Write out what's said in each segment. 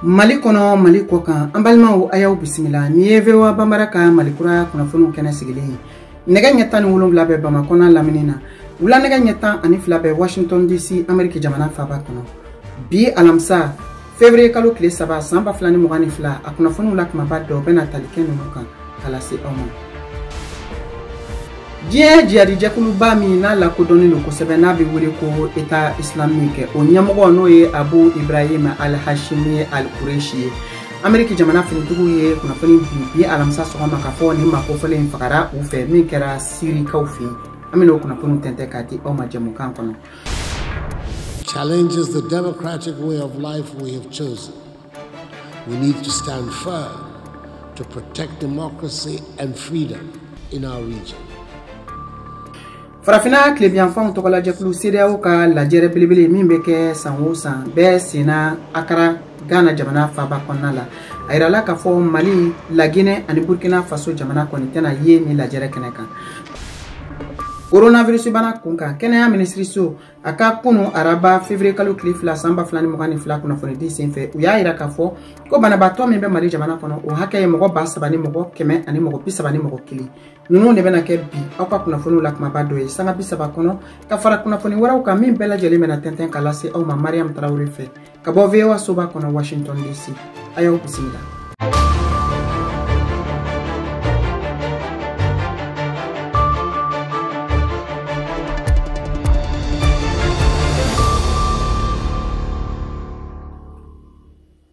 Mali kono Mali ko kan an balimaw ayaw bisimila ni ye vewa bamaraka Mali kura kunnafoniw kɛnɛ sigilen nɛgɛ ɲɛ 17 bɛ Bamakɔ n'a lamini na wula nɛgɛ ɲɛ 12 bɛ Washington DC Amérique jamana faaba kɔnɔ bi alamisa février kalo tile 3 san 2022 a kunnafoniw la kumaba dɔ bɛna tali kɛ ninnu kan kala se aw ma diɲɛ jihadijɛkuluba min n'a lakodɔnnen don kosɛbɛ n'a bɛ wele ko État islamique o ɲɛmɔgɔ n'o ye Abu Ibrahim al-Hashimi al-Quraishi ye Amérique jamana finitigiw ye kunnafoni bi alamisa sɔgɔma k'a fɔ nin makofɔlen fagara u fɛ min kɛra Sirikaw fɛ yen an bɛna o kunnafoniw tɛntɛn k'a di aw ma jɛmukan kɔnɔ. Challenges the democratic way of life we have chosen. We need to stand firm to protect democracy and freedom in our region. Farafina kilebiyanfanw tɔgɔla jɛkulu CEDEAO ka lajɛrɛ belebele min bɛ kɛ san o san bɛɛ senna Akara Ghana jamana faaba kɔnɔna la a yirala k'a fɔ Mali, Laginɛ ani Burkina Faso jamana kɔni tɛna ye ni lajɛrɛ kɛnɛ kan. Coronavirus bana kunkan kɛnɛya minisiriso a ka kunu araba février kalo tile 2 san 2022 kunnafoni di senfɛ u y'a yira k'a fɔ ko banabaatɔ min bɛ Mali jamana kɔnɔ o hakɛ ye mɔgɔ 70 ni mɔgɔ 100 ani mɔgɔ 30 ni mɔgɔ 1 ninnu de bɛna kɛ bi aw ka kunnafoniw la kumaba dɔ ye sanga 30 kɔnɔ ka fara kunnafoni wɛrɛw kan min bɛɛ lajɛlen bɛna tɛntɛn k'a lase aw ma Mariam Tarawele fɛ ka bɔ VOA soba kɔnɔ Washington DC a y'aw bisimila.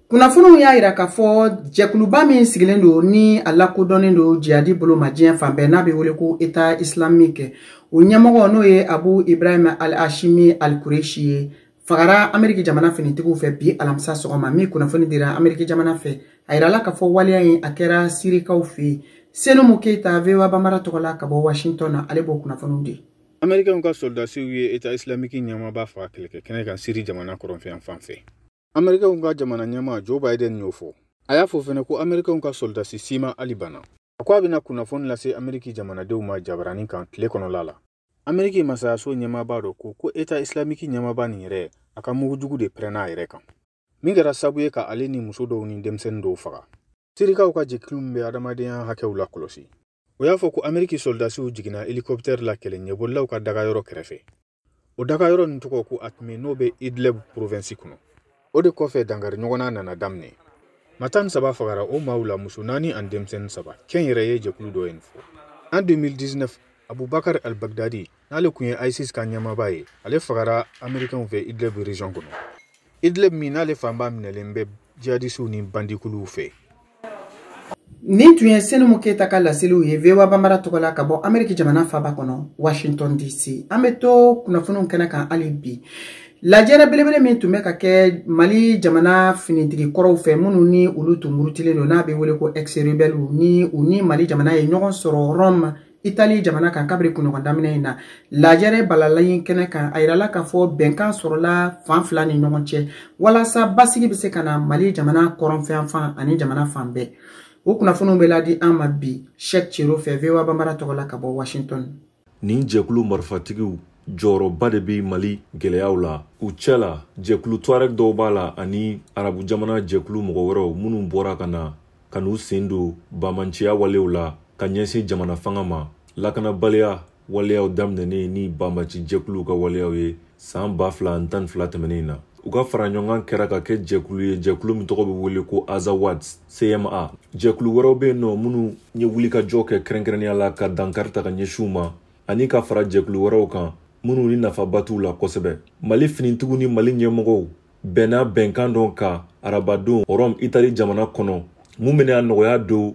Kunnafoniw y'a yira k'a fɔ jɛkuluba min sigilen don ni a lakodɔnnen don jihadi bolo ma diɲɛ fan bɛɛ n'a bɛ wele ko État islamique o ɲɛmɔgɔ n'o ye Abu Ibrahim al-Hashimi al-Quraishi ye fagara Amérique jamana finitigiw fɛ bi alamisa sɔgɔma min kunnafoni dira Amérique jamana fɛ a yirala k'a fɔ waleya in a kɛra Sirikaw fɛ yen Senumu Keita VOA Bambara tɔgɔ la ka bɔ Washington na ale b'o kunnafoniw di. Américains ka soldasiw ye État islamique ɲɛmaaba faga kɛlɛkɛ kɛnɛ kan Siri jamana kɔrɔnfɛn fan fɛ. Américains ka jamana ɲɛmaa Joe Biden y'o fɔ. A y'a fɔ fɛnɛ ko Américains ka soldasi sima ali bana. A ko a bɛna kunnafoni lase Amérique jamanadenw ma jabaranin kan tile kɔnɔla la. Amérique masayaso ɲɛmaaba dɔ ko État islamique ɲɛmaaba nin yɛrɛ a ka mugujugu de pɛrɛnna a yɛrɛ kan. Min kɛra sabu ye ka ale ni muso dɔw ni denmisɛnnin dɔw faga. Sirikaw ka jɛkulu min bɛ adamadenya hakɛw la kɔlɔsi. O y'a fɔ ko Amérique soldasiw jiginna hélicoptère la kɛlɛ ɲɛbɔlilaw ka dagayɔrɔ kɛrɛfɛ. O dagayɔrɔ nin tɔgɔ ko Atme n'o bɛ Idlib province kɔnɔ. O de kɔfɛ dangari ɲɔgɔnna nana daminɛ. Matan saba fagara o maaw la muso 4 ani denmisɛnnin 3 kɛn yɛrɛ ye jɛkulu dɔ ye nin fɔ. En 2019 Abubakar al-Baghdadi n'ale kun ye ISIS ka ɲɛmaaba ye ale fagara Américains fɛ Idlib région kɔnɔ. Idlib min n'ale fanba minɛlen bɛ jihadisiw ni bandikuluw fɛ. Nin tun ye Senumu Keita ka laseliw ye VOA Bambara tɔgɔ la ka bɔ Amérique jamana faaba kɔnɔ Washington DC an bɛ to kunnafoniw kɛnɛ kan hali bi. Lajɛrɛ belebele min tun bɛ ka kɛ Mali jamana finitigi kɔrɔw fɛ minnu ni olu tun murutilen don n'a bɛ wele ko ex-rebelles ni u ni Mali jamana ye ɲɔgɔn sɔrɔ Rome Italie jamana kan kabiri kunɲɔgɔn daminɛ in na lajɛrɛ balalayin kɛnɛ kan a yirala k'a fɔ bɛnkan sɔrɔla fan fila ni ɲɔgɔn cɛ walasa basigi bɛ se ka na Mali jamana kɔrɔnfɛn fan ani jamana fan bɛɛ o kunnafoniw bɛ ladi an ma bi Cheikh Chiro fɛ VOA Bambara tɔgɔ la ka bɔ Washington. Nin jɛkulu marifatigiw jɔyɔrɔba de bɛ Mali gɛlɛyaw la u cɛ la jɛkulu Tuareg dɔw b'a la ani arabu jamana jɛkulu mɔgɔ wɛrɛw minnu bɔra ka na ka n'u sen don bamanciya walew la ka ɲɛsin jamana fanga ma lakanabaliya waleyaw daminɛnen ni bamaci jɛkulu ka waleyaw ye san 2012 tɛmɛnen na u ka fara ɲɔgɔn kɛra ka kɛ jɛkulu ye jɛkulu min tɔgɔ bɛ wele ko Azawad CMA jɛkulu wɛrɛw bɛ yen nɔ minnu ye wulikajɔ kɛ kɛrɛnkɛrɛnnenya la ka dankari ta ka ɲɛsin u ma ani ka fara jɛkulu wɛrɛw kan minnu ni nafaba t'u la kosɛbɛ. Mali finitigiw ni Mali ɲɛmɔgɔw bɛnna bɛnkan dɔ kan arabadenw Rome Italie jamana kɔnɔ mun bɛna nɔgɔya don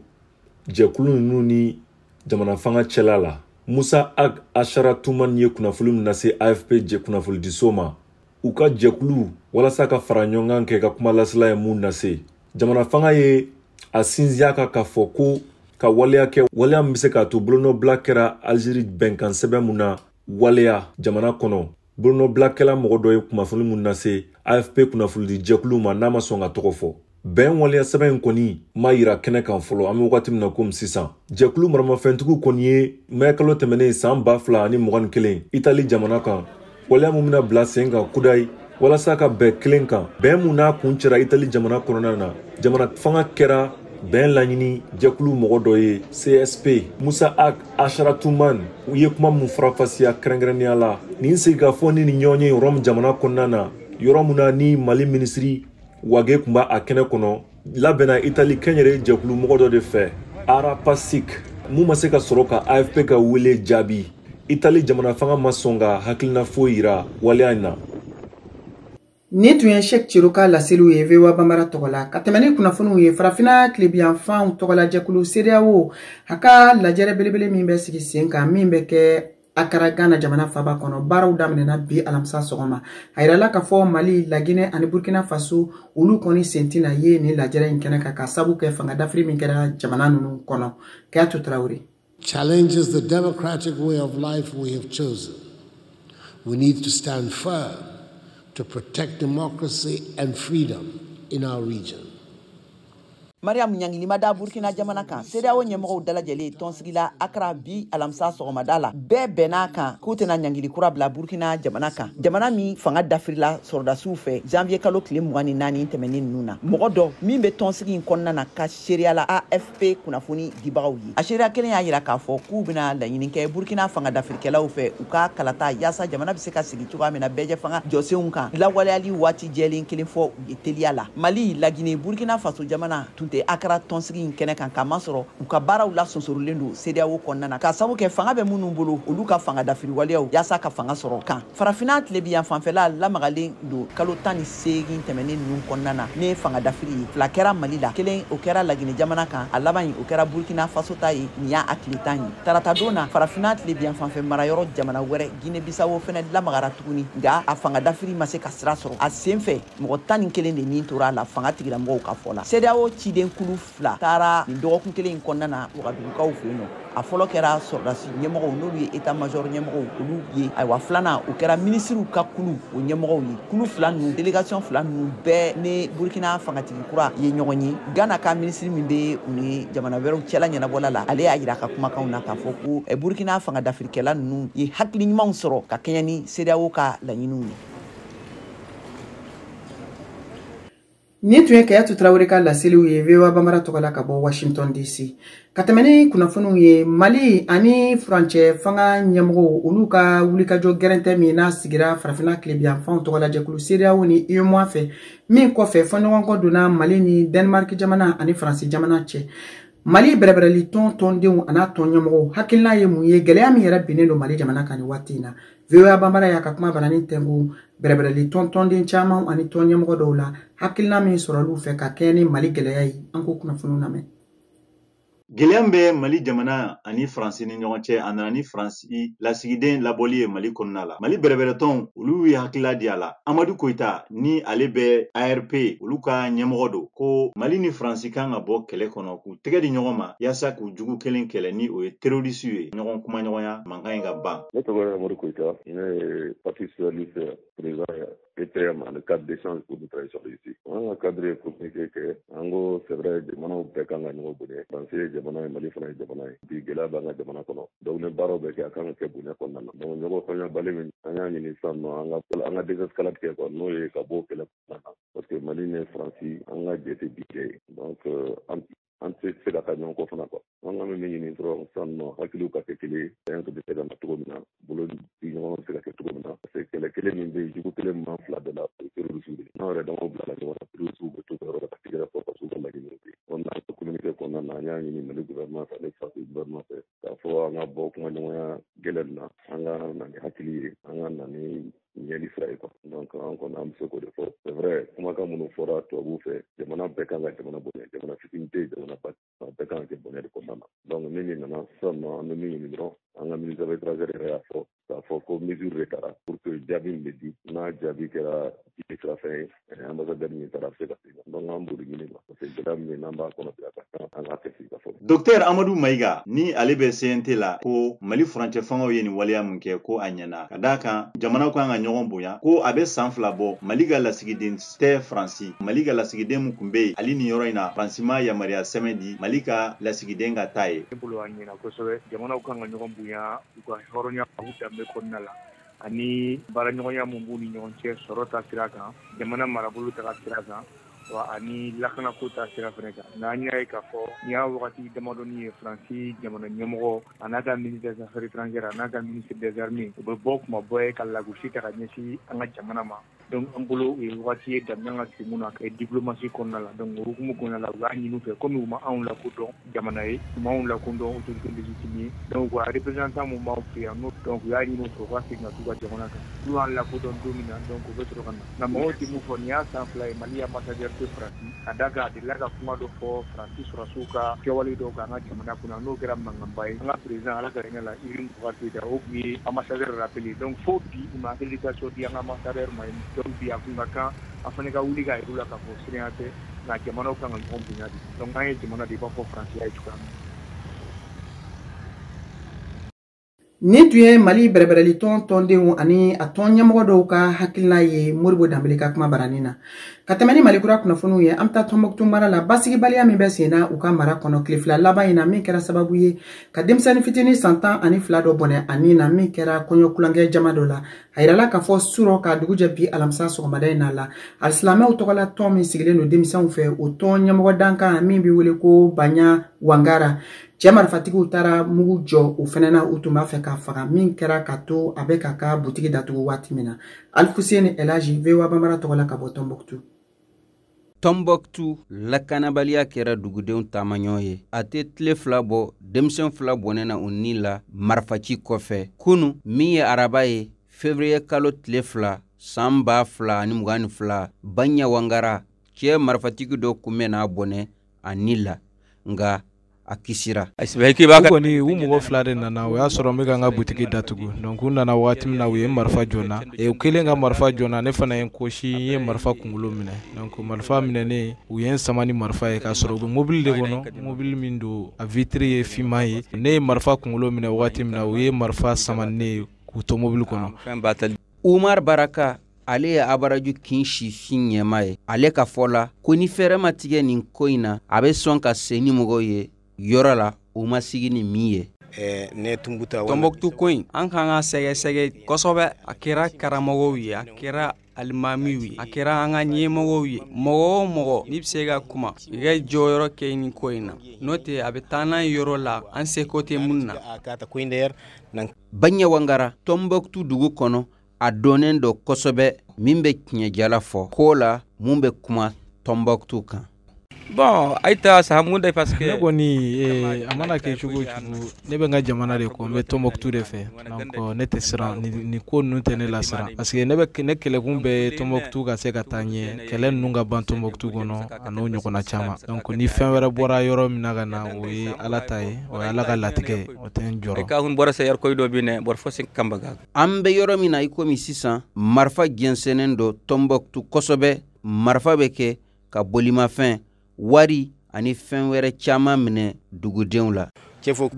jɛkulu ninnu ni jamana fanga cɛla la. Musa Ag Ashara Tuman ye kunnafoni min lase AFP kunnafonidiso ma u ka jɛkulu walasa ka fara ɲɔgɔn kɛ ka kuma lasela ye mun lase. Jamana fanga ye a sinsiya kan k'a fɔ ko ka waleya kɛ waleya min bɛ se k'a to bolonɔbila kɛra Algérie bɛnkan sɛbɛn mun na waleya jamana kɔnɔ bolonɔbilakɛla mɔgɔ dɔ ye kunnafoni mun lase AFP kunnafonidi jɛkulu ma n'a ma sɔn ka tɔgɔ fɔ. Bɛn waleya sɛbɛn in kɔni ma yira kɛnɛ kan fɔlɔ an bɛ wagati min na komi sisan. Jɛkulu maramafɛntigiw kɔni ye mɛ kalo tɛmɛnen san 2021 Italie jamana kan waleya mun bɛna bila sen kan kudayi walasa ka bɛn kelen kan bɛn mun n'a kun cɛra Itali jamana kɔnɔna na jamana fanga kɛra bɛn laɲini jɛkulu mɔgɔ dɔ ye CSP Musa Ak Asharatuman u ye kuma mun farafasiya kɛrɛnkɛrɛnnenya la nin sigi ka fɔ ni ɲɔgɔn ye Rome jamana kɔnɔna na yɔrɔ mun na ni Mali minisiri Wage kun b'a a kɛnɛ kɔnɔ labɛnna Itali kɛnyɛrɛ jɛkulu mɔgɔ dɔ de fɛ Arapasik mun ma se ka sɔrɔ ka AFP ka wele jaabi Itali jamana fanga ma sɔn ka hakilina foyi yira waleya in na. Ni tun ye Sheikh Ciro ka laseliw ye VOA Bambara tɔgɔ la ka tɛmɛ ni kunnafoniw ye farafina tilebiyanfanw tɔgɔ la jɛkulu CEDEAO a ka lajɛrɛ belebele min bɛ sigi sen kan min bɛ kɛ Akara Ghana jamana faba kɔnɔ baaraw daminɛna bi alamisa sɔgɔma a yirala ka fɔ Mali, La Guinée ani Burkina Faso olu kɔni sentina ye ni lajɛrɛ in kɛnɛ kan ka sabu kɛ fanga dafiri min kɛra jamana ninnu kɔnɔ Kayatu Traoré challenges the democratic way of life we have chosen. We need to stand firm to protect democracy and freedom in our region. Mariam Nyangilima da Burkina jamana kan CEDEAO ɲɛmɔgɔw dalajɛlen tɔnsigila Accra bi alamisa sɔgɔmada la bɛɛ bɛnna kan k'u tɛna ɲangili kura bila Burkina jamana kan jamana min fanga dafirila sɔrɔdasiw fɛ janvier kalo tile 24 tɛmɛnen ninnu na mɔgɔ dɔ min bɛ tɔnsigi in kɔnɔna na ka seereya la AFP kunnafoni dibagaw ye a seereya kelen y'a yira k'a fɔ k'u bɛna laɲini kɛ Burkina fanga dafirikɛlaw fɛ u ka kalata yaasa jamana bɛ se ka sigi cogoya min na bɛɛjɛ fanga jɔsenw kan lawaleyali waati jɛlen kelen fɔ u ye teliya la Mali, La Guinée, Burkina Faso jamana tun Akara tɔnsigi in kɛnɛ kan ka masɔrɔ u ka baaraw la sonsorilen don CEDEAO kɔnɔna na ka sabu kɛ fanga bɛ minnu bolo olu ka fanga dafiriwaleyaw yaasa ka fanga sɔrɔ kan farafina tilebiyan fanfɛla lamagalen don kalo 18 tɛmɛnen ninnu kɔnɔna na ne fanga dafiri ye fila kɛra Mali la kelen o kɛra La Guinée jamana kan a laban o kɛra Burkina Faso ta ye nin y'a tile 10 ye tarata don na farafina tilebiyan fanfɛ marayɔrɔ jamana wɛrɛ Guinée Bissau fɛnɛ lamagara tuguni nka a fanga dafiri ma se ka sira sɔrɔ a sen fɛ mɔgɔ 11 de nin tora la fanga tigilamɔgɔw ka fɔ la CEDEAO ciden kulu fila taara nin dɔgɔkun kelen in kɔnɔna na wagadugukaw fɛ yen nɔ a fɔlɔ kɛra sɔrɔdasi ɲɛmɔgɔw n'olu ye état major ɲɛmɔgɔw olu ye ayiwa filanan o kɛra minisiriw ka kulu o ɲɛmɔgɔw ye kulu fila ninnu délégation fila ninnu bɛɛ ni Burkina fangatigi kura ye ɲɔgɔn ye Ghana ka minisiri min bɛ u ni jamana wɛrɛw cɛla ɲɛnabɔla la ale y'a yira ka kumakanw na k'a fɔ ko Burkina fanga dafirikɛla ninnu ye hakili ɲumanw sɔrɔ ka kɛɲɛ ni CEDEAO ka laɲiniw ye. Ni tun ye Kayatu Traoré ka laseliw ye VOA Bambara tɔgɔ la ka bɔ Washington DC ka tɛmɛ ni kunnafoniw ye Mali ani furancɛ fanga ɲɛmɔgɔw olu ka wulikajɔ gɛrɛntɛ min n'a sigira farafina tilebiyanfanw tɔgɔ la jɛkulu CEDEAO ni UEMOA fɛ min kɔfɛ fɔɲɔgɔnkɔ donna Mali ni Denmark jamana ani Faransi jamana cɛ Mali bɛrɛbɛrɛli tɔndenw a n'a tɔn ɲɛmɔgɔw hakilina ye mun ye gɛlɛya min yɛrɛ binnen don Mali jamana kan ni waati in na VOA Bambara y'a ka kuma bananin tɛngu bɛrɛbɛrɛli tɔnden caman ani tɔn ɲɛmɔgɔ dɔw la hakilina min sɔrɔlu fɛ ka kɛ ni Mali gɛlɛya ye an ko kunnafoniw lamɛn. Gɛlɛya bɛ Mali jamana ani Faransi ni ɲɔgɔn cɛ a nana ni Faransi lasigiden labɔli ye Mali kɔnɔna la. Mali bɛrɛbɛrɛtɔnw olu ye hakilila di a la. Amadu Koyita ni ale bɛ ARP olu ka ɲɛmɔgɔ don ko Mali ni Faransi kan ka bɔ kɛlɛ kɔnɔ k'u tɛgɛ di ɲɔgɔn ma yaasa k'u jugu kelen kɛlɛ ni o ye terroriste ye ɲɔgɔn kuma ɲɔgɔnya mankan in ka ban. Ne tɔgɔ ye Amadu Koyita, ne ye parti socialiste président ETM dans le cadre d'échange pour nous travailler ici. On a cadré communiqué que en gros c'est vrai jamanaw bɛɛ kan ka ɲɔgɔn bonya. Faransi ye jamana ye Mali fana ye jamana ye. Bi gɛlɛya b'an ka jamana kɔnɔ. Donc ne baaraw bɛ kɛ a kan ka kɛ bonya kɔnɔna na. Donc ɲɔgɔn faamuyabali min an y'a ɲini sisan nɔ an ka désescalade kɛ quoi n'o ye ka bɔ kɛlɛ kɔnɔna na. Parce que Mali ni Faransi an ka jɛ tɛ bi kɛ ye. Donc an tɛ se ka taa ɲɔgɔn kɔ fana quoi. An ka min ɲini dɔrɔn sisan nɔ hakiliw ka kɛ kelen ye. Fɛn bɛ se ka na cogo min na bolo di ɲɔgɔn bɛ se ka kɛ cogo min na. Parce que kɛlɛ kelen min bɛ yen jugu kelen min fila bɛɛ la o ye terroriste de. N'anw yɛrɛ damaw bila la ɲɔgɔn na terroriste bɛ to ka yɔrɔ ka tigɛ fɔ ka s'u ka laɲiniw kɛ. On a communiqué kɔnɔna na an y'a ɲini Mali gouvernement fɛ ale Faransi gouvernement fɛ k'a fɔ an ka bɔ kuma ɲɔgɔnya gɛlɛn na an ka na ni hakili ye an ka na ni ɲɛli sira ye quoi. Donc an kɔni an bɛ se k'o de fɔ. C'est vrai kumakan minnu fɔra tubabuw fɛ jamana bɛɛ kan ka jamana bonya jamana fitinin tɛ jamana ba bɛɛ kan ka kɛ bonya de kɔnɔna na. Donc ni nin nana sisan nɔ an bɛ min ɲini dɔrɔn an ka ministre des étrangers yɛrɛ y'a fɔ k'a fɔ ko mesure de taara pour que jaabi min bɛ di n'a jaabi kɛra jigi sira fɛn ye ambassadeur min taara a bɛ se ka segin. Donc an b'o de ɲini quoi parce que gɛlɛya min bɛ n'an b'a kɔnɔ bi a ka kan an k'a kɛ sigi ka fɔ. Docteur Amadou Maïga ni ale bɛ CNT la ko Mali furancɛ fangaw ye nin waleya mun kɛ ko a ɲɛna ka d'a kan jamanaw kan ka ɲɔgɔn bonya ko a bɛ san 2 bɔ Mali ka lasigiden tɛ Faransi Mali ka lasigiden mun kun bɛ yen hali nin yɔrɔ in na Faransi ma yamaruya sɛbɛn di Mali ka lasigiden ka taa ye. Ne bolo a ɲɛna kosɛbɛ jamanaw kan ka ɲɔgɔn bonya u ka hɔrɔnya u danbe kɔnɔna la ani baaraɲɔgɔnya mun b'u ni ɲɔgɔn cɛ sɔrɔ ta sira kan jamana marabolo ta sira kan wa ani lakana ko ta sira fɛnɛ kan n'an y'a ye k'a fɔ ni y'a wagati damadɔni ye Faransi jamana ɲɛmɔgɔ a n'a ka ministre des affaires étrangères a n'a ka ministre des armées u bɛ bɔ kuma bɔ ye ka lagosi ta ka ɲɛsin an ka jamana ma donc an bolo o ye wagati ye daminɛ ka sigi mun na ka diplomasi kɔnɔna la donc o hukumu kɔnɔna la u b'a ɲini u fɛ komi u ma anw lakodɔn jamana ye u ma anw lakodɔn autorité légitime ye donc wa représentant mun b'aw fɛ yan n'o donc u y'a ɲini u fɛ u ka segin ka t'u ka jamana kan n'u y'an lakodɔn don min na donc u bɛ sɔrɔ ka na nka mɔgɔw tɛ mun fɔ nin y'a san fila ye Mali ambassadeur de Faransi a da kan a delila ka kuma dɔ fɔ Faransi sɔrɔsiw ka kɛwale dɔw kan an ka jamana kunna n'o kɛra mankanba ye an ka président Ala ka hinɛ la Ibrahim Boubacar Keïta o tun ye ambassadeur rappelé donc fo bi u ma accréditation di an ka ambassadeur ma ye donc bi a kun ka kan a fana ka wuli ka yir'u la k'a fɔ siranya tɛ nka jamanaw kan ka ɲɔgɔn bonya de donc an ye jamana de i b'a fɔ Faransi y'a ye cogoya min na. Nin tun ye Mali bɛrɛbɛrɛli tɔn tɔndenw ani a tɔn ɲɛmɔgɔ dɔw ka hakilina ye Modibo Dambele ka kuma barani na. Ka tɛmɛ ni Mali kura kunnafoniw ye an bɛ taa Tɔnbɔkutu mara la basigibaliya min bɛ sen na u ka mara kɔnɔ tile fila laban in na min kɛra sababu ye ka denmisɛnnin fitinin san 12 dɔ bɔnɛ ani na min kɛra kɔɲɔ kulonkɛ jama dɔ la. A yirala k'a fɔ surɔ ka dugujɛ bi alamisa sɔgɔmada in na la alisilamɛw tɔgɔla tɔn min sigilen don denmisɛnw fɛ o tɔn ɲɛmɔgɔ dankan min bɛ wele ko Banya Wangara. Cɛ marifatigiw taara mugu jɔ o fɛnɛ na u tun b'a fɛ k'a faga min kɛra ka to a bɛ ka ka butigi datugu waati min na. Alfuseni Elaji VOA Bambara tɔgɔla ka bɔ Tɔnbɔkutu. Tɔnbɔkutu lakanabaliya kɛra dugudenw taamaɲɔ ye. A tɛ tile fila bɔ denmisɛn fila bɔnɛ na u ni la marifaci kɔfɛ. Kunu min ye araba ye février kalo tile fila san 2022 Banya Wangara cɛ marifatigi dɔ kunbɛn n'a bɔnɛ a ni la nga a kisira. Kɔni u mɔgɔ fila de nana o y'a sɔrɔ n bɛ ka n ka butigi datugu donc u nana waati min na u ye marifa jɔna u kelen ka marifa jɔna ne fana ye n kɔsi n ye marifa kunkolo minɛ donc marifa minɛnen u ye n sama ni marifa ye k'a sɔrɔ u bɛ mobili de kɔnɔ mobili min don a vitre ye finman ye ne ye marifa kunkolo minɛ waati min na u ye marifa sama ne ye k'u to mobili kɔnɔ. Umar Baraka ale ye abaraju kin sifin ɲɛma ye ale ka fɔ la ko ni fɛrɛ ma tigɛ nin ko in na a bɛ sɔn ka se ni mɔgɔw ye yɔrɔ la u ma sigi ni min ye. Tɔnbɔkutu ko in an kan ka sɛgɛsɛgɛ kosɛbɛ a kɛra karamɔgɔw ye a kɛra alimamiw ye a kɛra an ka ɲɛmɔgɔw ye mɔgɔ o mɔgɔ n'i bɛ se ka kuma i ka jɔyɔrɔ kɛ nin ko in na n'o tɛ a bɛ taa n'a ye yɔrɔ la an seko tɛ mun na. Banya Wangara Tɔnbɔkutu dugu kɔnɔ a dɔnnen dɔ kosɛbɛ min bɛ tiɲɛjala fɔ ko la mun bɛ kuma Tɔnbɔkutu kan. Bon aita sahamunda parce que ne kɔni a mana kɛ cogo o cogo ne bɛ n ka jamana de kɔ n bɛ Tɔnbɔkutu de fɛ donc ne tɛ siran ni ko ninnu tɛ ne la siran parce que ne kɛlɛkun bɛ Tɔnbɔkutu ka se ka taa ɲɛ kɛlɛ ninnu ka ban Tɔnbɔkutu kɔnɔ a n'o ɲɔgɔnna caman donc ni fɛn wɛrɛ bɔra yɔrɔ min na ka na o ye Ala ta ye o ye Ala ka latigɛ ye o tɛ n jɔrɔ. ka hun bɔra sayar koy dɔ bi ne bɔra fosi kambaga an bɛ yɔrɔ min na i komi sisan marifa jɛnsɛnnen dɔ Tɔnbɔkutu kosɛbɛ marifa bɛ kɛ ka bolimafɛn wari ani fɛn wɛrɛ caman minɛ dugudenw la.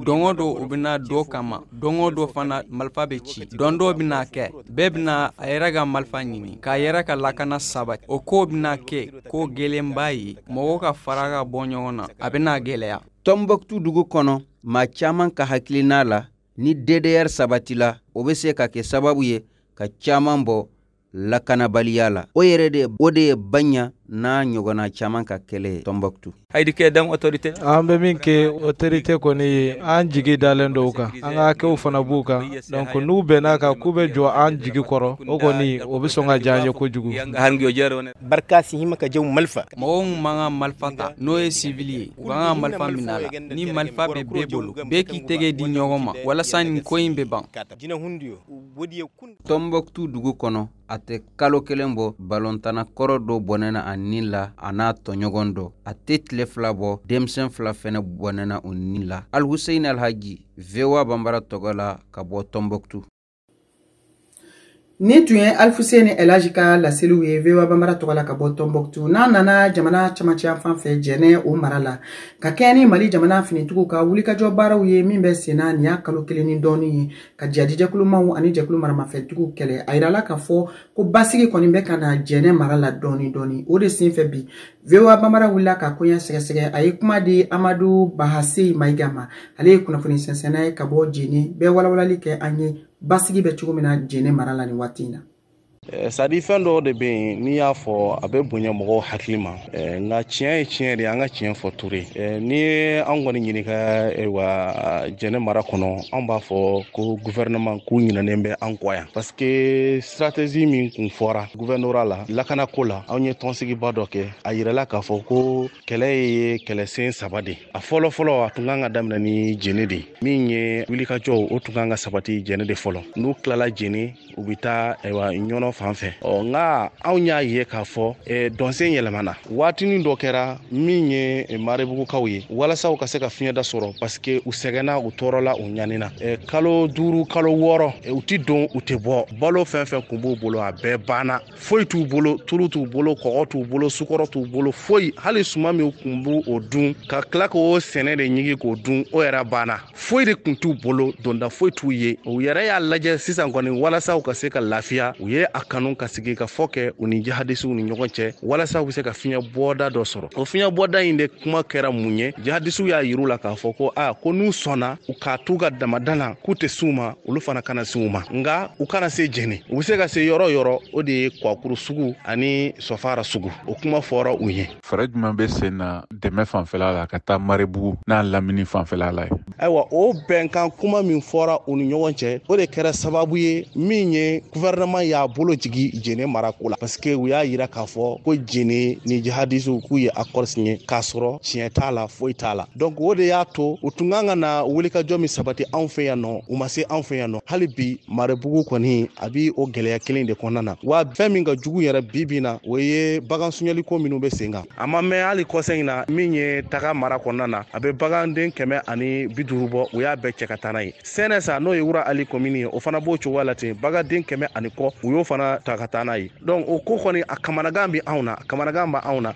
Dongo do u bɛna dɔ kama dongo do fana marifa bɛ ci don dɔ bɛna kɛ bɛɛ bɛna a yɛrɛ ka marifa ɲini k'a yɛrɛ ka lakana sabati o ko bɛna kɛ ko gɛlɛnba ye mɔgɔw ka fara ka bɔ ɲɔgɔn na a bɛna gɛlɛya. Tɔnbɔkutu dugu kɔnɔ maa caman ka hakilina la ni DDR sabatila o bɛ se ka kɛ sababu ye ka caman bɔ lakanabaliya la o de ye Banya n'a ɲɔgɔnna caman ka kɛlɛ Tɔnbɔkutu. Haydi kɛ dan autorité an bɛ min kɛ autorité kɔni ye an jigi dalen dɔw kan an ka kɛw fana b'u kan donc n'u bɛn'a kan k'u bɛ jɔ an jigi kɔrɔ o kɔni o bɛ sɔn ka diya an ye kojugu. barka si hima ka jɛw marifa mɔgɔw mun man ka marifa ta n'o ye civil ye u kan ka marifa minɛ a la ni marifa bɛ bɛɛ bolo bɛɛ k'i tɛgɛ di ɲɔgɔn ma walasa nin ko in bɛ ban. Tɔnbɔkutu dugu kɔnɔ a tɛ kalo kelen bɔ balɔntana kɔrɔ dɔ bɔnɛna a ni la a n'a tɔɲɔgɔn dɔ a tɛ tile fila bɔ denmisɛn fila fɛnɛ bɔnɛna u ni la. Alhuseyin Alhaji VOA Bambara tɔgɔ la ka bɔ Tɔnbɔkutu. Ni tun ye Alfuseni Elaji ka laseliw ye VOA Bambara tɔgɔ la ka bɔ Tɔnbɔkutu n'a nana jamana camancɛ fan fɛ jɛnɛ o mara la ka kɛ ni Mali jamana finitigiw ka wulikajɔ baaraw ye min bɛ senna nin y'a kalo kelen ni dɔɔni ye ka jadi jɛkulumaw ani jɛkulu maramafɛntigiw kɛlɛ a yirala k'a fɔ ko basigi kɔni bɛ ka na jɛnɛ mara la dɔɔni dɔɔni o de senfɛ bi VOA Bambara wulila ka koɲɛ sɛgɛsɛgɛ a ye kuma di Amadu Bahase Mayiga ma ale ye kunnafoni sɛnsɛnna ye ka bɔ Jeni bɛɛ walawalali kɛ an ye basigi bɛ cogo min na jɛnɛ mara la ni waati in na. Sadi fɛn dɔw de bɛ yen n'i y'a fɔ a bɛ bonya mɔgɔw hakili ma nka tiɲɛ ye tiɲɛ de an ka tiɲɛ fɔ Ture ni an kɔni ɲininka wa jɛnɛ mara kɔnɔ an b'a fɔ ko gouvernement k'u ɲinɛnen bɛ an kɔ yan parce que stratégie min kun fɔra gouvernorat la lakana ko la anw ye tɔnsigiba dɔ kɛ a yirala k'a fɔ ko kɛlɛ ye kɛlɛsen 3 de a fɔlɔ fɔlɔ a tun kan ka daminɛ ni jɛnɛ de min ye wulikajɔw o tun kan ka sabati jɛnɛ de fɔlɔ n'u tilala jɛnɛ u bɛ taa ɲɔnɔ fanfɛ nka anw y'a ye k'a fɔ dɔnsen yɛlɛmana waatinin dɔ kɛra min ye marebugukaw ye walasa u ka se ka fiɲɛda sɔrɔ parce que u sɛgɛnna u tɔɔrɔla u ɲanina kalo 5 kalo 6 u ti don u tɛ bɔ balo fɛn fɛn kun b'u bolo a bɛɛ banna foyi t'u bolo tulu t'u bolo kɔgɔ t'u bolo sukɔrɔ t'u bolo foyi hali suma min kun b'u o dun ka tila k'o sɛnɛ de ɲigi k'o dun o yɛrɛ banna foyi de kun t'u bolo donda foyi t'u ye u yɛrɛ y'a lajɛ sisan kɔni walasa u ka se ka lafiya u ye a kanu ka sigi ka fɔ kɛ u ni jihadisiw ni ɲɔgɔn cɛ walasa u bɛ se ka fiɲɛ bɔda dɔ sɔrɔ o fiɲɛ bɔda in de kuma kɛra mun ye jihadisiw y'a yiru la k'a fɔ ko ko n'u sɔnna u k'a t'u ka damada la k'u tɛ s'u ma olu fana kana s'u ma nka u kana se jɛnɛ u bɛ se ka se yɔrɔ yɔrɔ o de ye kwakuru sugu ani sɔfara sugu o kuma fɔra u ye fɛɛrɛ jumɛn bɛ sen na dɛmɛ fanfɛla la ka taa Marebugu n'a lamini fanfɛla la ye ayiwa o bɛnkan kuma min fɔra u ni ɲɔgɔn cɛ o de kɛra sababu ye min ye gouvernement y'a bolo jigi jɛnɛ marako la parce que u y'a yira k'a fɔ ko jɛnɛ ni jihadisiw k'u ye accord signé k'a sɔrɔ tiɲɛ t'a la foyi t'a la donc o de y'a to u tun kan ka na wulikajɔ min sabati anw fɛ yan nɔ u ma se anw fɛ yan nɔ hali bi Marebugu kɔni a bi o gɛlɛya kelen de kɔnɔna na wa fɛn min ka jugu yɛrɛ bi na o ye bagan suɲɛliko minnu bɛ sen kan a ma mɛn hali kɔsɛn in na min ye taga mara kɔnɔna na a bɛ baganden 150 bɔ u y'a bɛɛ cɛ ka taa n'a ye CNSA n'o ye Wura Ali commune ye o fana b'o cogoya la ten baganden 100 kɔ u y'o fana ta ka taa n'a ye donc o ko kɔni a kamanagan bɛ anw na kamanagan bɛ anw na.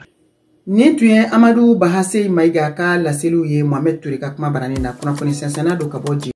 Nin tun ye Amadu Bahase Mayiga ka laseliw ye Mohamed Ture ka kuma barani na kunnafoni sɛnsɛnna do ka bɔ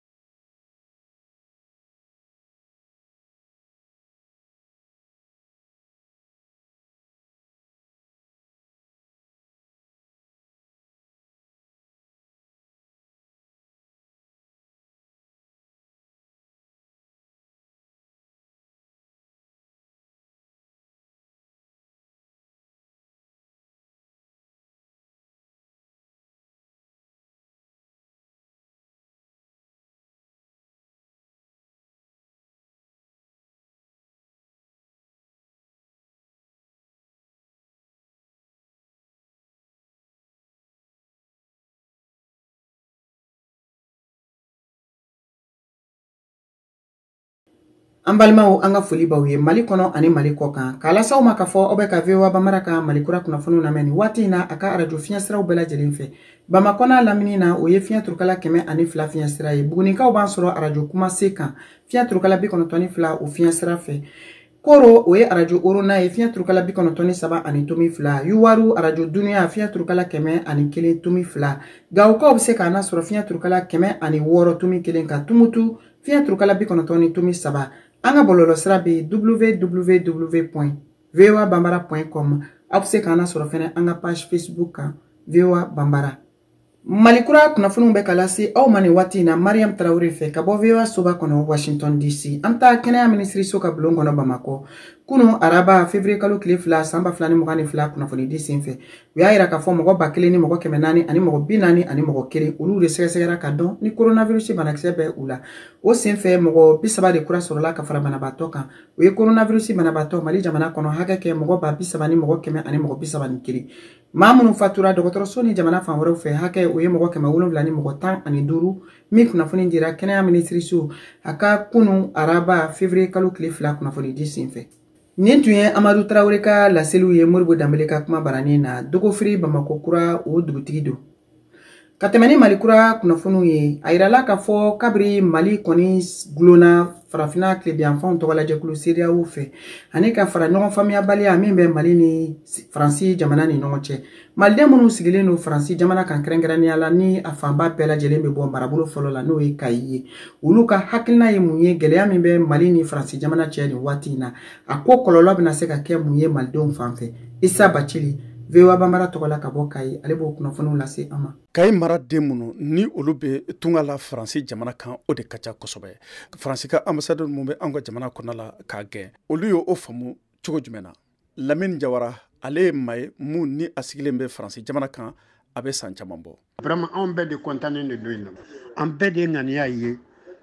an balimaw an ka foli baw ye Mali kɔnɔ ani Mali kɔ kan k'a lasaw ma ka fɔ aw bɛ ka VOA Bambara ka Malikura kunnafoniw lamɛn nin waati in na a ka radio fiɲɛ siraw bɛɛ lajɛlen fɛ Bamakɔ n'a lamini na o ye fiɲɛ turukala 102 fiɲɛ sira ye Bugunikaw b'an sɔrɔ radio Kumase kan fiɲɛ turukala 92 o fiɲɛ sira fɛ Koro o ye radio Orona ye fiɲɛ turukala 93 ani tomi 2 Yuwaru radio Dunuya fiɲɛ turukala 101 tomi 2 Gawukaw bɛ se k'an sɔrɔ fiɲɛ turukala 106 tomi 1 ka Tumutu fiɲɛ turukala 90 tomi 3 an ka bɔlɔlɔ sira bɛ www.voabambara.com aw bɛ se k'an sɔrɔ fɛnɛ an ka page Facebook kan VOA Bambara. Malikura kunnafoniw bɛ ka lase aw ma nin waati in na Mariam Traoré fɛ ka bɔ VOA soba kɔnɔ Washington DC. An taa kɛnɛya minisiriso ka bulon kɔnɔ Bamakɔ. Kunu araba février kalo tile 2 san 2022 kunnafoni di senfɛ. U y'a yira k'a fɔ mɔgɔ 1000 ni mɔgɔ 400 ani mɔgɔ 40 ani mɔgɔ 1 olu de sɛgɛsɛgɛra ka dɔn ni coronavirus banakisɛ bɛ u la. O senfɛ mɔgɔ 30 de kura sɔrɔla ka fara banabaatɔ kan. O ye coronavirus banabaatɔ Mali jamana kɔnɔ hakɛ kɛ mɔgɔ 30 ni mɔgɔ 100 ani mɔgɔ 31. Maa minnu fatura dɔgɔtɔrɔso ni jamana fan wɛrɛw fɛ hakɛ o ye mɔgɔ 7 ni mɔgɔ 15 min kunnafoni dira kɛnɛya minisiriso a ka kunu araba février kalo tile 2 kunnafoni di senfɛ. Nin tun ye Amadu Traoré ka laseliw ye Moribo Dambele ka kuma barani na Dogofiri Bamakɔ kura o dugutigi do. Ka tɛmɛ ni Malikura kunnafoniw ye a yirala k'a fɔ kabiri Mali kɔni gulonna farafina tilebiyanfanw tɔgɔlajɛkulu CEDEAO fɛ ani ka fara ɲɔgɔn faamuyabaliya min bɛ Mali ni Faransi jamana ni ɲɔgɔn cɛ. Maliden minnu sigilen do Faransi jamana kan kɛrɛnkɛrɛnnenya la ni a fanba bɛɛ lajɛlen bɛ bɔ marabolo fɔlɔ la n'o ye Kayi ye. Olu ka hakilina ye mun ye gɛlɛya min bɛ Mali ni Faransi jamana cɛ nin waati in na a ko kɔlɔlɔ bɛna se ka kɛ mun ye malidenw fan fɛ. Issa Bacili VOA Bambara Togola ka bɔ Kayi ale b'o kunnafoniw lase an ma. Kayi mara den minnu ni olu bɛ tunga la Faransi jamana kan o de ka ca kosɛbɛ. Faransi ka ambassadeur mun bɛ an ka jamana kɔnɔ la k'a gɛn olu ye o faamu cogo jumɛn na. Lamine Jawara ale ye maa ye mun ni a sigilen bɛ Faransi jamana kan a bɛ san caman bɔ. Vraiment anw bɛɛ de kontannen de don in na. An bɛɛ de ŋaniya ye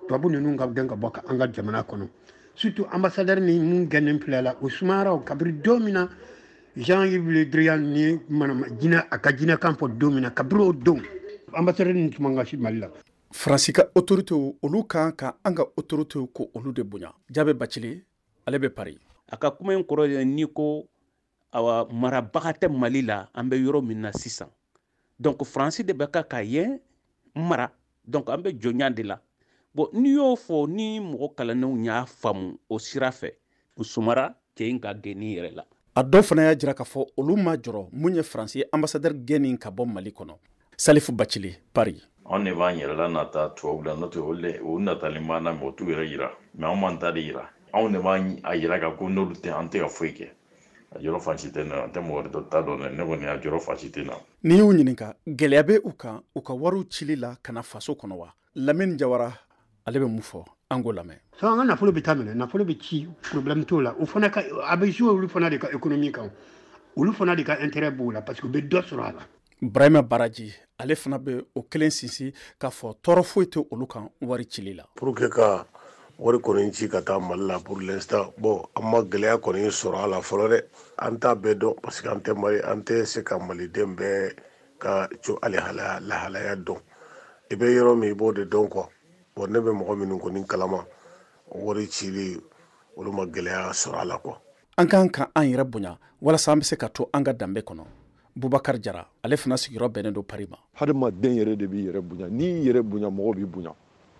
tubabu ninnu ka gɛn ka bɔ an ka jamana kɔnɔ. Surtout ambassadeur ni mun gɛnnen filɛ la o sumayara o kabiri don min na Jean-Yves Le Drian ni Jinɛ a ka Jinɛ kan fɔ don min na kabiri o don ambassadeur ni tun man ka si Mali la. Faransi ka autorité olu kan ka an ka autorité ko olu de bonya. Jabe Bacili ale bɛ Paris. A ka kuma in kɔrɔ ye ni ko awa marabaga tɛ Mali la an bɛ yɔrɔ min na sisan. Donc Faransi de bɛ ka ye mara donc an bɛ jɔnya de la. Bon n'i y'o fɔ ni mɔgɔ kalannenw y'a faamu o sira fɛ u sumara cɛ in ka gɛnni yɛrɛ la. A dɔw fana y'a jira k'a fɔ olu ma jɔrɔ mun ye Faransi ambassadeur gɛnnin ka bɔ Mali kɔnɔ. Salifu Bacili, Paris. Anw de b'an yɛrɛ la nata tubabu la n'o tɛ o natalen b'an na mɛ o t'u yɛrɛ yira mɛ anw m'an ta de yira. Anw de b'an a yira ka ko n'olu tɛ an tɛ ka foyi kɛ. A jɔrɔ fansi tɛ na an tɛ mɔgɔ wɛrɛ t'a dɔn ne kɔni a jɔrɔ fansi tɛ na. N'i y'u ɲininka gɛlɛya bɛ u kan u ka wariw cili la ka na faso kɔnɔ wa? Lamine Jawara ale bɛ mun fɔ an k'o lamɛn. So an ka nafolo bɛ taa minɛ nafolo bɛ ci problème t'o la o fana ka a bɛ jouer olu fana de ka économie kan olu fana de ka intérêt b'o la parce que u bɛ dɔ sɔrɔ a la. Brahima Baraji ale fana bɛ o kelen sinsin k'a fɔ tɔɔrɔ foyi tɛ olu kan wari cili la. Pour que ka wari kɔni ci ka taa Mali la pour l'instant bon an ma gɛlɛya kɔni sɔrɔ a la fɔlɔ dɛ an t'a bɛɛ dɔn parce que an tɛ se ka maliden bɛɛ ka co ale lahalaya dɔn i bɛ yɔrɔ min i b'o de dɔn quoi bon ne bɛ mɔgɔ minnu kɔni kalama wari cili olu ma gɛlɛya sɔrɔ a la quoi. An kan ka an yɛrɛ bonya walasa an bɛ se ka to an ka danbe kɔnɔ. Bubakar Jara ale fana sigiyɔrɔ bɛnnen don Paris ma. Hadamaden yɛrɛ de b'i yɛrɛ bonya n'i yɛrɛ bonya mɔgɔ b'i bonya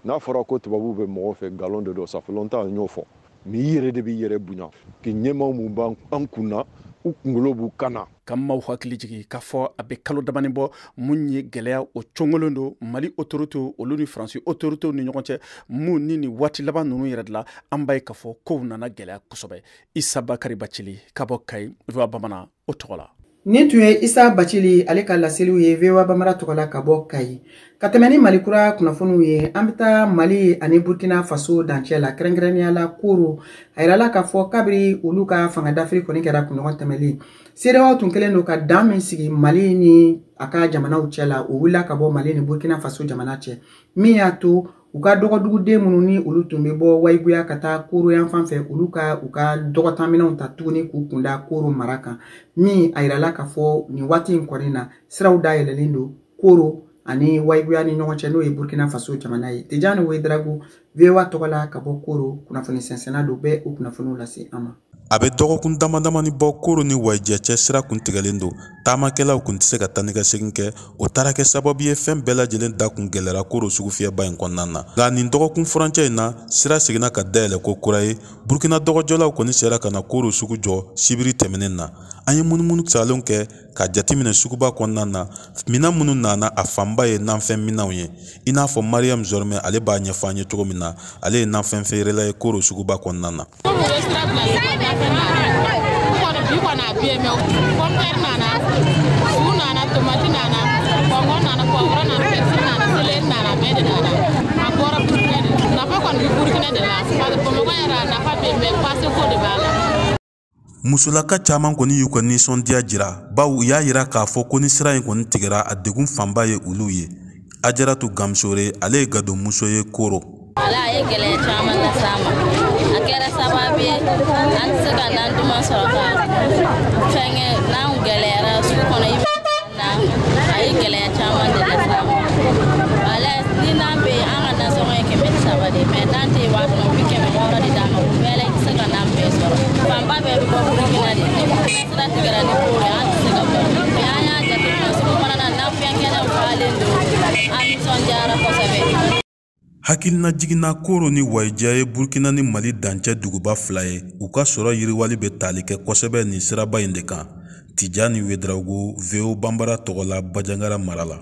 n'a fɔra ko tubabu bɛ mɔgɔ fɛ galon de don ça fait longtemps an y'o fɔ mais i yɛrɛ de b'i yɛrɛ bonya que ɲɛmaa mun b'an kunna u kunkolo b'u kan na. Ka maaw hakili jigin k'a fɔ a bɛ kalo damani bɔ mun ye gɛlɛya o cɔngɔlen don Mali autorité olu ni Faransi autorité ni ɲɔgɔn cɛ mun ni nin waati laban ninnu yɛrɛ de la an b'a ye k'a fɔ kow nana gɛlɛya kosɛbɛ. Isa Bakari Bacili ka bɔ Kayi VOA Bamanan o tɔgɔ la. Nin tun ye Isa Bacili ale ka laseliw ye VOA Bambara tɔgɔ la ka bɔ Kayi. Ka tɛmɛ ni Mali kura kunnafoniw ye an bɛ taa Mali ani Burkina Faso dancɛ la kɛrɛnkɛrɛnnenya la Koro a yirala k'a fɔ kabiri olu ka fanga dafiri kɔni kɛra kunɲɔgɔn tɛmɛlen CEDEAO tun kɛlen don ka dan min sigi Mali ni a ka jamanaw cɛ la o wulila ka bɔ Mali ni Burkina Faso jamana cɛ min y'a to u ka dɔgɔduguden minnu ni olu tun bɛ bɔ Wayiguya ka taa Koro yan fan fɛ olu ka u ka dɔgɔtaminɛw ta tuguni k'u kunda Koro mara kan min a yirala k'a fɔ nin waati in kɔni na siraw dayɛlɛlen don Koro ani Wayiguya ni ɲɔgɔn cɛ n'o ye Burkina Faso jamana ye. Tijani Wedragu VOA tɔgɔ la ka bɔ Koro kunnafoni sɛnsɛnna don bɛɛ o kunnafoniw lase an ma. A bɛ dɔgɔkun damadamani bɔ Koro ni Wayijɛ cɛ sira kun tigɛlen don taamakɛlaw kun tɛ se ka taa ni ka segin kɛ o taara kɛ sababu ye fɛn bɛɛ lajɛlen da kun gɛlɛra Koro sugu fiyɛba in kɔnɔna na nka nin dɔgɔkun furancɛ in na sira seginna ka dayɛlɛ ko kura ye Burkina dɔgɔjɔlaw kɔni sera ka na Koro sugu jɔ sibiri tɛmɛnen na an ye munumunu salenw kɛ ka jateminɛ suguba kɔnɔna na minan minnu nana a fanba ye nanfɛn minanw ye i n'a fɔ Mariam Zormɛ ale b'a ɲɛfɔ an ye cogo min na ale ye nanfɛn feerela ye Koro suguba kɔnɔna na. Musolaka caman kɔni y'u ka nisɔndiya jira baw u y'a yira k'a fɔ ko ni sira in kɔni tigɛra a degun fanba ye olu ye. Ajaratu Gamsore ale ye gadonmuso ye Koro. Ala ye gɛlɛya caman las'a ma a kɛra sababu ye an tɛ se ka n'an duman sɔrɔ ka fɛnkɛ n'an gɛlɛyara sugu kɔnɔ i bɛ na a ye gɛlɛya caman de las'a ma wala ni n'an bɛ yen an ka nasɔngɔ ye 300 de mais n'an tɛ yen waati min u bɛ 600 de d'a ma u bɛɛ la i tɛ se ka n'an bɛɛ sɔrɔ fanba bɛɛ bɛ bɔ Burukina de ni sira tigɛra ni Koro ye an tɛ se ka bɔ mais an y'a jateminɛ sugu kɔnɔna na n'an fɛnkɛnɛw fagalen don an nisɔndiyara kosɛbɛ. Hakilina jiginna Koro ni Wayijɛ ye Burkina ni Mali dancɛ duguba fila ye u ka sɔrɔ yiriwali bɛ tali kɛ kosɛbɛ nin siraba in de kan. Tijani Wedragu VOA Bambara tɔgɔ la Bajangara mara la.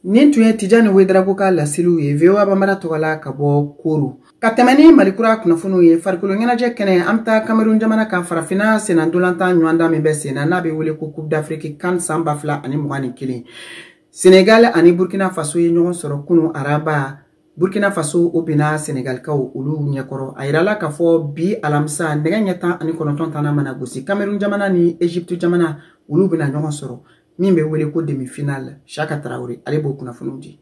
Nin tun ye Tijani Wedragu ka laseliw ye VOA Bambara tɔgɔ la ka bɔ Koro. ka tɛmɛni malikura kunnafoniw ye farikolo ɲɛnajɛ kɛnɛ an bɛ taa Cameroun jamana kan farafina senandolantan ɲɔgɔndan min bɛ sen na n'a bɛ wele ko Coupe d'Afrique CAN 2021 Sénégal ani Burkina Faso ye ɲɔgɔn sɔrɔ kunu araba Burkina Faso o bina Sénégalkaw olu ɲɛkɔrɔ a yirala k'a fɔ bi alamisa nɛgɛ ɲɛ 19 tana mana gosi Cameroun jamana ni Égypte jamana olu bina ɲɔgɔn sɔrɔ min bɛ wele ko demi-finale Chaka Traoré ale b'o kunnafoniw di.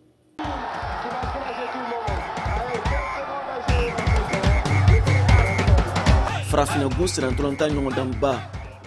Farafina gun senandolantan ɲɔgɔndanba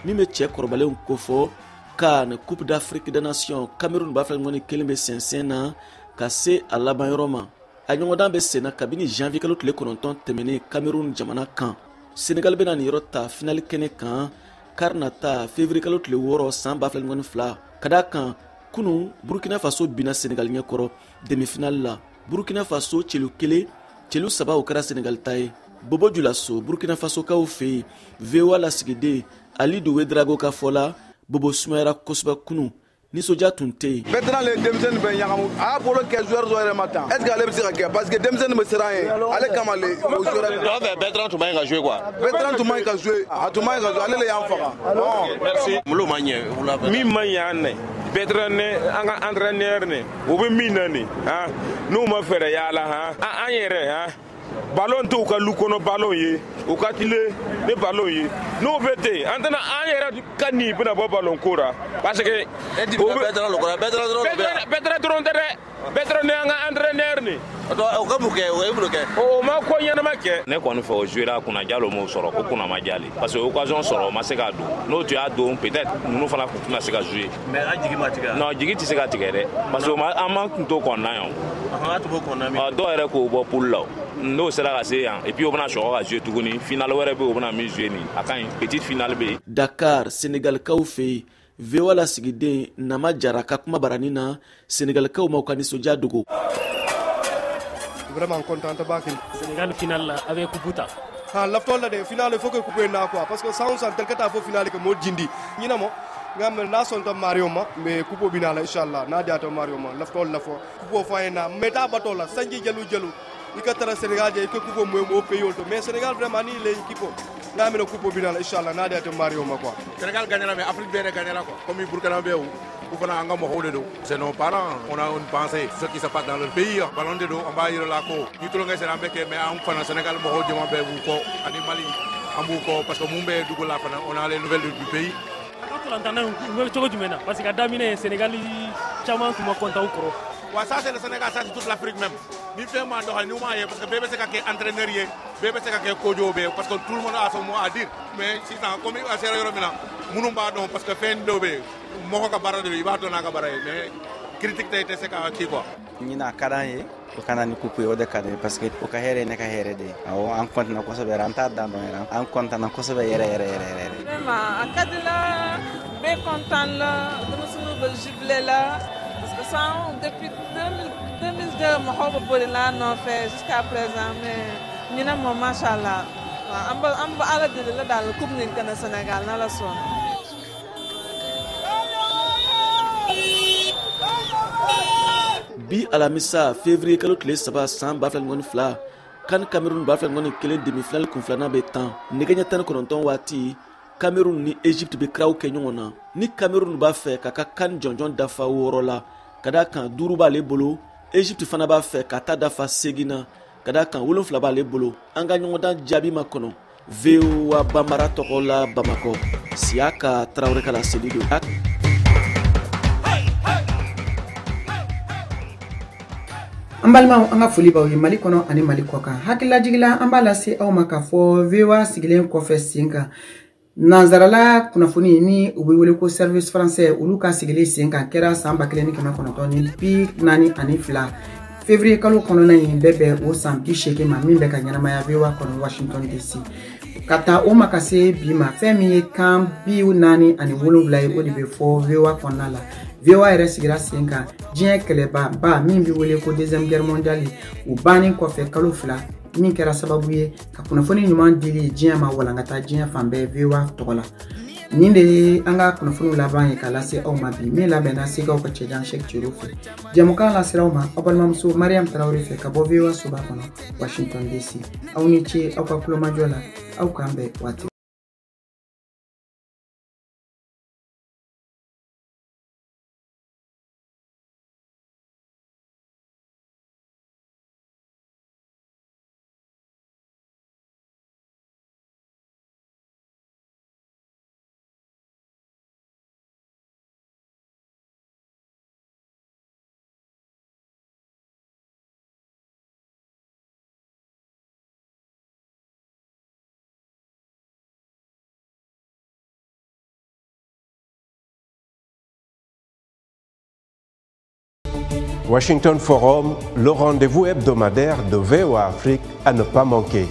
min bɛ cɛ kɔrɔbalenw ko fɔ CAN Coupe d'Afrique des Nations Cameroun b'a fɛ ŋɔni kelen bɛ sɛnsɛn na ka se a laban yɔrɔ ma a ɲɔgɔndan bɛ senna kabini janvier kalo tile 9 tɛmɛnen Cameroun jamana kan Sénégal bɛna nin yɔrɔ ta finale kɛnɛ kan CAN na ta février kalo tile 6 san 2022 ka d'a kan kunun Burkina Faso bina Sénégal ɲɛkɔrɔ demi-finale la Burkina Faso celu 1 celu 3 o kɛra Sénégal ta ye Bobo Dioulasso Burkina Faso kaw fɛ VOA lasigiden Ali Douédraogo ka fɔ la Bobo sumayara kosɛbɛ kunu nisɔndiya tun tɛ yen. Maintenant les denmisɛnnin bɛ ɲagamu a y'a bolo kɛ joueur dɔ yɛrɛ ma tan est ce que ale bɛ se ka kɛ parce que denmisɛnnin bɛ siran ye ale kama o joueur yɛrɛ. Bertrand tun ma ɲi ka jouer quoi. Bertrand tun ma ɲi ka jouer a tun ma ɲi ka jouer ale le y'an faga. Merci. Mulo ma ɲɛ. Min ma ɲi an nɛ Bertrand ne an ka entraîneur ne o bɛ min na nin n'u ma fɛɛrɛ yaala an yɛrɛ ballon to ka lu kɔnɔ ballon ye o ka tile ne ballon ye n'o bɛ ten an tɛna an yɛrɛ ka nin bɛna bɔ ballon ko la parce que Bertrand dɔrɔn tɛ dɛ Bertrand ne an ka entraîneur ne o ka mun kɛ o ye mun kɛ o ma ko ɲɛnama kɛ ne kɔni fɛ o jouera kunna jalo m'o sɔrɔ ko kunna ma jali parce que occasion sɔrɔ o ma se ka don n'o tun y'a don peut-être ninnu fana tun tɛna se ka jouer mais a jigi ma tigɛ non jigi tɛ se ka tigɛ dɛ parce que an ma tun to kɔnɔna yan an tun b'o kɔnɔna min dɔw yɛrɛ k'o bɔ poule la n'o sera ka se yan et puis o bɛna sɔgɔ ka jouer tuguni finale wɛrɛ bɛ o bɛna min jouer nin a ka ɲi petite finale bɛ yen. Dakar Sénégalkaw fɛ VOA lasigiden Nama Jara ka kuma barani na Sénégalkaw ma ka nisɔndiya dogo. Vraiment content de battre. Sénégal finale là avec Kubuta. La finale de finale il faut que couper na quoi parce que ça on s'entend que ta finale que mo jindi. Ñina mo ngam na son to Mario ma mais coupe binala inshallah na dia to Mario ma la finale la fo coupe fa na meta bato la sanji jelu ikatara Sénégal je ko coupe mo pays to mais Sénégal vraiment ni les équipes na me coupe binala inshallah na dia to Mario ma quoi. Sénégal gagnera mais Afrique béré gagnera quoi comme Burkina Faso ou fana anga mo hode do c'est nos parents on a une pensée ce qui se passe dans le pays ballon de do on va ir là ko ni to ngai sera mbeke mais am fana Sénégal mo hode mo be bu ko ani Mali ambu ko parce que mumbe dugul la fana on a les nouvelles du pays parce que Damine Sénégal chama kuma konta ukro wa ça c'est le Sénégal ça c'est toute l'Afrique même ni fait ma doxal ni ma parce que bébé c'est ka entraîneur yé bébé c'est ka kojo be parce que tout le monde a son mot à dire mais si ça comme à sera yoro mina munu ba don parce que fen do be moko ka bara de ba to na ka bara mais critique tay c'est ka ki quoi ni na karan o kana ni coupe o de kane parce que o ka here ne ka here de o an compte na ko so be ranta dan do an compte na ko so be yere vraiment akadila be content la de nous be jubilé là parce que ça depuis 2002 mo hobo boli là non fait jusqu'à présent mais ni na mo machallah amba ala de la dal coupe ni kana Sénégal na la son bi alamisa février kalo tile 3 san 2022 CAN Cameroun 2021 demi-finale kun filanan bɛ tan nɛgɛ ɲɛ 19 waati Cameroun ni Égypte bɛ kiraw kɛ ɲɔgɔn na ni Cameroun b'a fɛ k'a ka CAN jɔnjɔn dafa 6 la ka d'a kan 5 b'ale bolo Égypte fana b'a fɛ ka ta dafa 8 na ka d'a kan 7 b'ale bolo an ka ɲɔgɔndan jaabi ma kɔnɔ VOA Bambara tɔgɔ la Bamakɔ Siaka Traoré ka laseli do. An balimaw an ka foli b'aw ye Mali kɔnɔ ani Mali kɔ kan hakililajigila an b'a lase aw ma k'a fɔ VOA sigilen kɔfɛ sen kan nanzarala kunnafoni ni u bɛ wele ko service français olu ka sigilen sen kan kɛra san 1942 février kalo kɔnɔna in bɛɛ bɛn o san 80 ma min bɛ ka ɲɛnamaya VOA kɔnɔ Washington DC ka taa o ma ka se bi ma fɛn min ye CAN 47 ye o de bɛ fɔ VOA kɔnɔna la VOA yɛrɛ sigira sen kan diɲɛ kɛlɛba ba min bɛ wele ko deuxième guerre mondiale o bannen kɔfɛ kalo 2 min kɛra sababu ye ka kunnafoni ɲuman dili diɲɛ ma walankata diɲɛ fan bɛɛ VOA tɔgɔ la nin de an ka kunnafoniw laban ye k'a lase aw ma bi min labɛnna segaw ka cɛjan Cheick Thioro fɛ jɛmukan lasiraw ma aw balimamuso Mariam Tarawele fɛ ka bɔ VOA soba kɔnɔ Washington DC aw ni ce aw ka kulomajɔ la aw k'an bɛn waati. Washington Forum, le rendez-vous hebdomadaire de VOA Afrique à ne pas manquer.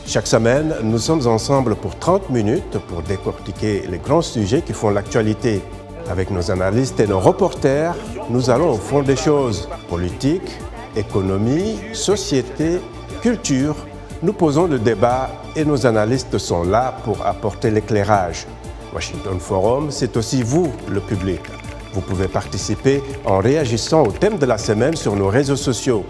Chaque semaine, nous sommes ensemble pour 30 minutes pour décortiquer les grands sujets qui font l'actualité. Avec nos analystes et nos reporters, nous allons au fond des choses. Politique, économie, société, culture. Nous posons le débat et nos analystes sont là pour apporter l'éclairage. Washington Forum, c'est aussi vous, le public. Vous pouvez participer en réagissant au thème de la semaine sur nos réseaux sociaux.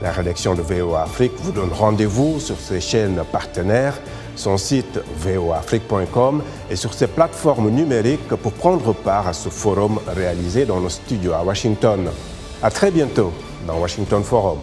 La rédaction de VOA Afrique vous donne rendez-vous sur ses chaînes partenaires, son site voaafrique.com et sur ses plateformes numériques pour prendre part à ce forum réalisé dans nos studios à Washington. À très bientôt dans Washington Forum.